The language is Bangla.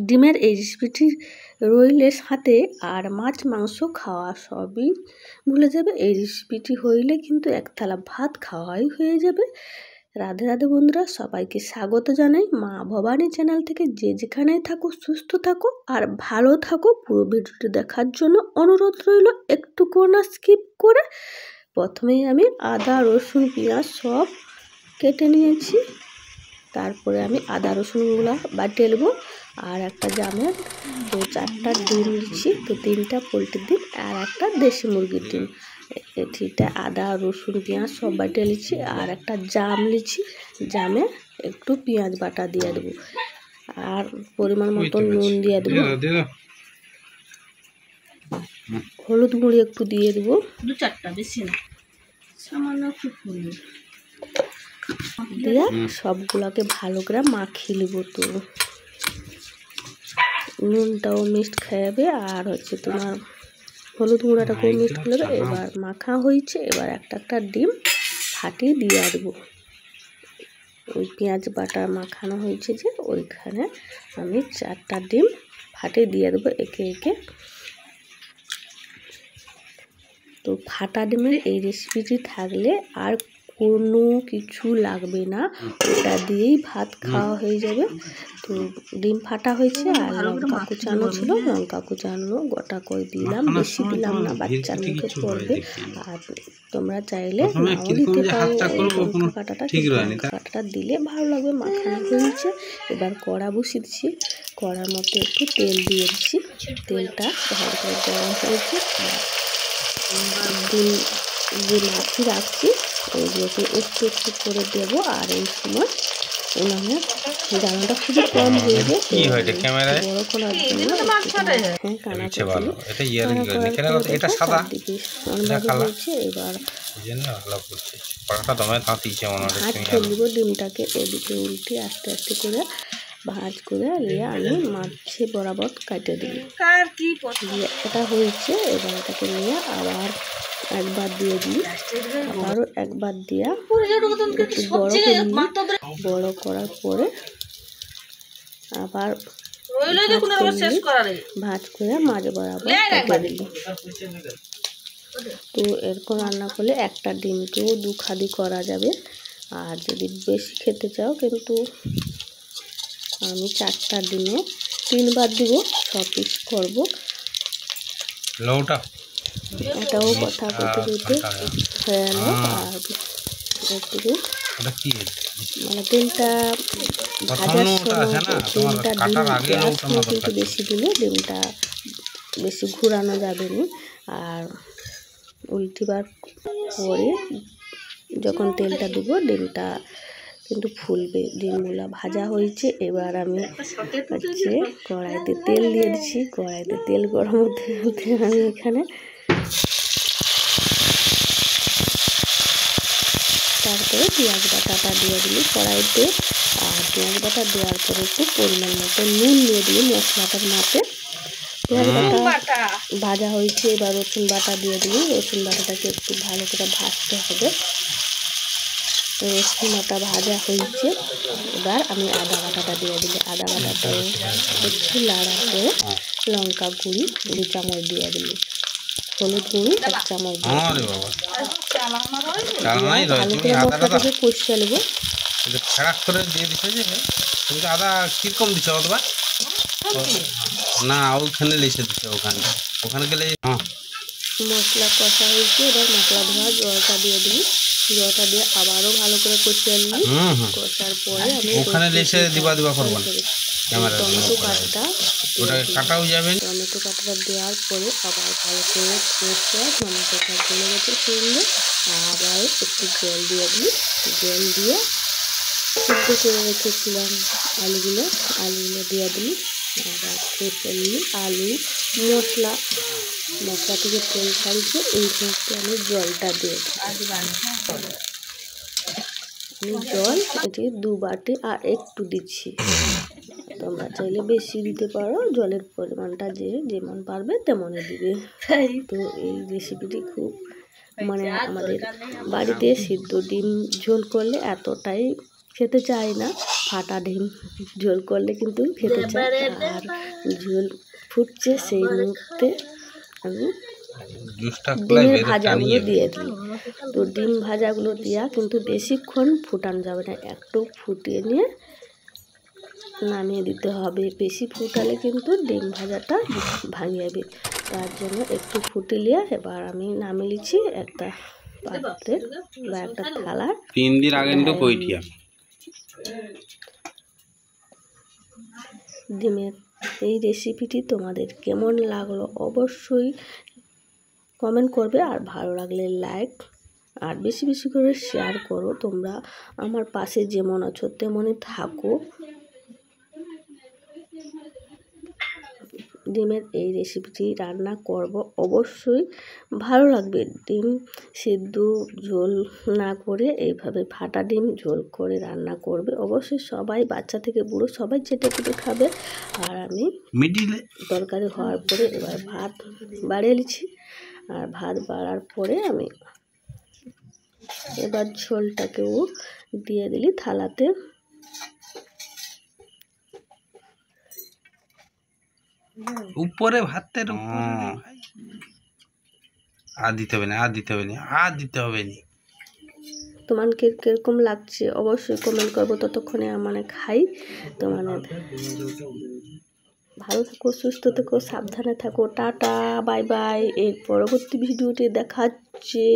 ডিমের এই রেসিপিটি রইলের সাথে আর মাছ মাংস খাওয়া সবই ভুলে যাবে। এই রেসিপিটি হইলে কিন্তু এক থালা ভাত খাওয়াই হয়ে যাবে। রাধে রাধে বন্ধুরা, সবাইকে স্বাগত জানাই মা ভবানী চ্যানেল থেকে। যে যেখানেই থাকো সুস্থ থাকো আর ভালো থাকো। পুরো ভিডিওটি দেখার জন্য অনুরোধ রইল, একটুকু না স্কিপ করে। প্রথমেই আমি আদা রসুন পেঁয়াজ সব কেটে নিয়েছি। তারপরে আমি আদা রসুনগুলো বাটিয়ে নেবো। আর একটা জামের তো 4টা ডিম দিচ্ছি, তো 3টা পোলট্রির ডিম আর একটা দেশি মুরগির ডিম। এটিটা আদা রসুন পেঁয়াজ সব বাটিয়ে নিচ্ছি। আর একটা জাম নিচ্ছি, জামে একটু পেঁয়াজ বাটা দিয়ে দেবো আর পরিমাণ মতো নুন দিয়ে দেবো, হলুদ গুঁড়ি একটু দিয়ে দেবো, 2-4টা, বেশি না, সামান্য একটু হলুদ দিয়ে সবগুলোকে ভালো করে মাখিয়ে নেব। তো নুনটাও মিক্সড খাওয়াবে আর তোমার হলুদ গুঁড়াটাকেও মিক্সড করে দেবে। এবার মাখা হয়েছে, এবার একটা ডিম ফাটিয়ে দিয়ে দেবো। ওই পেঁয়াজ বাটা মাখানো হয়েছে যে ওইখানে আমি 4টা ডিম ফাটিয়ে দিয়ে দেবো একে একে। তো ফাটা ডিমের এই রেসিপিটি থাকলে আর কোনো কিছু লাগবে না, ওটা দিয়েই ভাত খাওয়া হয়ে যাবে। তো ডিম ফাটা হয়েছে আর লঙ্কা কুচানো ছিল, লঙ্কা কুচানো গোটা করে দিলাম, বেশি দিলাম না, বাচ্চার মুখে পড়বে। আর তোমরা চাইলে নাও দিতে পারো লঙ্কা কাটাটা দিলে ভালো লাগবে। মাখানো হয়েছে, এবার কড়া বসিয়ে দিচ্ছি। কড়ার মধ্যে একটু তেল দিয়ে দিচ্ছি, তেলটা ভালো করে গরম হয়েছে। ডিম যে মাছি রাখছি ওইগুলোকে একটু একটু করে দেবো। আর এই সময় উনানে জানাটা খুবই কম হয়ে যায়, বড় করার জন্য কানা হয়েছে। এবার ভাজ করে দিব ডিমটাকে, এদিকে উল্টে আস্তে আস্তে করে ভাজ করে নিয়ে আমি মাছে বরাবর কেটে দিই। এটা হয়েছে, এবার এটাকে নিয়ে আবার একবার দিয়ে দিই, আবারও একবার দিয়া একটু বড় করার পরে আবার ভাজ করে মাছ বরাবর কেটে দিই। তো এরকম রান্না করলে একটা ডিমকেও 2 খাদি করা যাবে। আর যদি বেশি খেতে চাও কিন্তু আমি 4টা ডিমে 3বার দিব, 6 পিস করবো। এটাও কথা বলতে বলতে হয়ে গেল। আর একটু মানে ডিমটা ভাজার সময় ডিমটা ডিম কিন্তু বেশি দিলে ডিমটা বেশি ঘুরানো যাবে না। আর উল্টিবার পরে যখন তেলটা দেব ডিমটা কিন্তু ফুলবে। ডিমগুলো ভাজা হয়েছে, এবার আমি কড়াইতে তেল দিয়ে দিচ্ছি। কড়াইতে তেল গরম হতে আমি এখানে তারপরে পেঁয়াজ বাটাটা দিয়ে দিলি কড়াইতে। আর পেঁয়াজ বাটা দেওয়ার পরে একটু পরিমাণ মতো নুন দিয়ে দিই মশলাটার মাপে। পেঁয়াজ বাটা ভাজা হয়েছে, এবার রসুন বাটা দিয়ে দিই। রসুন বাটাটাকে একটু ভালো করে ভাজতে হবে। রসুন বাটা ভাজা হয়েছে, এবার আমি আদা বাটাটা দিয়ে দিই। আদা বাটাটাও একটু লাড়ার পরে লঙ্কা গুঁড়ি 2 চামচ দিয়ে দিই, হলুদ গুঁড়ি 1 চামচ দিয়ে মশলাটাকে কষিয়ে নেবো। আদা কিরকম দিচ্ছ না ওখানে লেসে দিচ্ছে, ওখানে গেলে মশলা কষা হয়েছে, এবার মশলা ধোয়া জলটা দিয়ে দিই। জলটা দিয়ে আবারও ভালো করে কষিয়ে নিই। কষার পরে আমি ওখানে লেসে দিবা করবো টমেটো কাটা কাটাও যাবে। টমেটো কাটাটা দেওয়ার পরে আবার ভালো করে কষে টমেটোটা গলে গেছে সুন্দর। আবার একটু জল দিয়ে দিই, জল দিয়ে সিদ্ধ করে রেখেছিলাম আলুগুলো দিয়ে দিই। আবার কষে নিই। আলু মশলা থেকে তেল ছাড়িয়ে এই সময় আমি জলটা দিয়ে দিই। আমি জল এটি 2 বাটি আর একটু দিচ্ছি। তোমরা চাইলে বেশি দিতে পারো, জলের পরিমাণটা যেমন পারবে তেমনই দিবে। তো এই রেসিপিটি খুব মানে আমাদের বাড়িতে সিদ্ধ ডিম ঝোল করলে এতটাই খেতে চায় না, ফাটা ডিম ঝোল করলে কিন্তু খেতে চায়। আর ঝোল ফুটছে, সেই মুহূর্তে আমি ডিমের ভাজাগুলো দিয়ে দিই। তো ডিম ভাজাগুলো দেওয়া কিন্তু বেশিক্ষণ ফুটানো যাবে না, একটু ফুটিয়ে নিয়ে নামিয়ে দিতে হবে। বেশি ফুটালে কিন্তু ডিম ভাজাটা ভাঙিয়ে যাবে, তার জন্য একটু ফুটিয়ে এবার আমি নামিয়ে নিচ্ছি একটা পাত্রে বা একটা থালায়। 3 দিন আগে তো কইটিয়া ডিমের এই রেসিপিটি তোমাদের কেমন লাগলো অবশ্যই কমেন্ট করবে, আর ভালো লাগলে লাইক আর বেশি বেশি করে শেয়ার করো। তোমরা আমার পাশে যেমন আছো তেমনই থাকো। ডিমের এই রেসিপিটি রান্না করব, অবশ্যই ভালো লাগবে। ডিম সিদ্ধ ঝোল না করে এইভাবে ফাটা ডিম ঝোল করে রান্না করবে, অবশ্যই সবাই বাচ্চা থেকে বুড়ো সবাই চেটে পুটে খাবে। আর আমি তরকারি হওয়ার পরে এবার ভাত বাড়িয়ে নিচ্ছি, আর ভাত বাড়ার পরে আমি এবার ঝোলটাকেও দিয়ে দিলি থালাতে। উপরে ভাতের আর দিতে হবে না, আর দিতে হবে না, আর দিতে হবে না। তোমাকে কিরকম লাগছে অবশ্যই কমেন্ট করবো। ততক্ষণে মানে খাই। তোমার ভালো থাকো, সুস্থ থাকো, সাবধানে থাকো। Tata, bye bye. এর পরবর্তী ভিডিওটি দেখাচ্ছে।